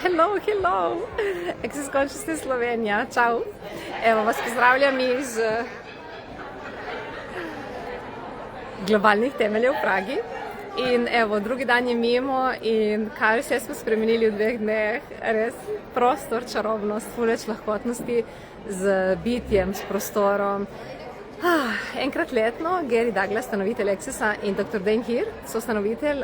Hello! Access Consciousness Slovenija, čau! Evo, vas pozdravljam iz globalnih temeljev v Pragi. In evo, drugi dan je mimo in kaj vse smo spremenili v 2 dneh, res prostor, čarobnost, ful več lahkotnosti z bitjem, s prostorom. Enkrat letno Gary Douglas, ustanovitelj Accessa, in dr. Dan Heer, soustanovitelj,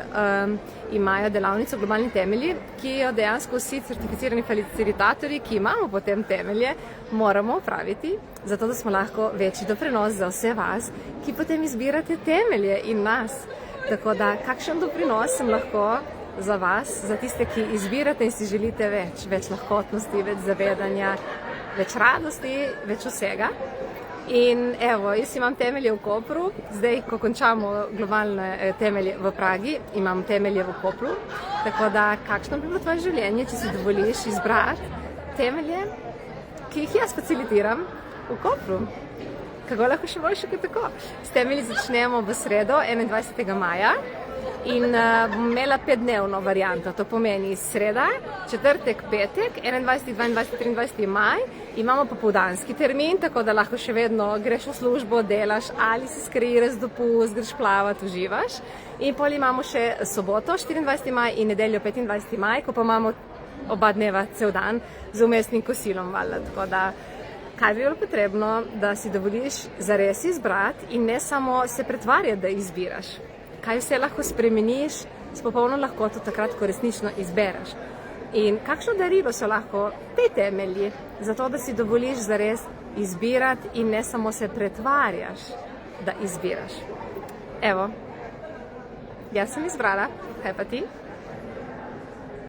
imajo delavnico Globalni temelji, ki jo dejansko vsi certificirani facilitatorji, ki imamo potem temelje, moramo opraviti, zato da smo lahko večji doprinos za vse vas, ki potem izbirate temelje in nas. Tako da, kakšen doprinos sem lahko za vas, za tiste, ki izbirate in si želite več lahkotnosti, več zavedanja, več radosti, več vsega. In evo, jaz imam temelje v Kopru, zdaj, ko končamo globalne temelje v Pragi, imam temelje v Kopru, tako da, kakšno bi bilo tvoje življenje, če si dovoliš izbrati temelje, ki jih jaz facilitiram v Kopru. Kako lahko še boljše kot tako? S temelji začnemo v sredo, 21. maja, in bom imela 5-dnevno varianto, to pomeni sreda, četrtek, petek, 21., 22., 23. maj, imamo popoldanski termin, tako da lahko še vedno greš v službo, delaš ali si skreiraš dopust, greš plavat, uživaš. In potem imamo še soboto, 24. maj, in nedeljo, 25. maj, ko pa imamo oba dneva cel dan z vmesnim kosilom, valjda, tako da kaj bi bilo potrebno, da si dovoliš zares izbrati in ne samo se pretvarjati, da izbiraš. Kaj vse lahko spremeniš s popolno lahkoto takrat, ko resnično izbereš. In kakšno darilo so lahko te temelji, zato da si dovoliš zares izbirati in ne samo se pretvarjaš, da izbiraš. Evo, jaz sem izbrala, kaj pa ti?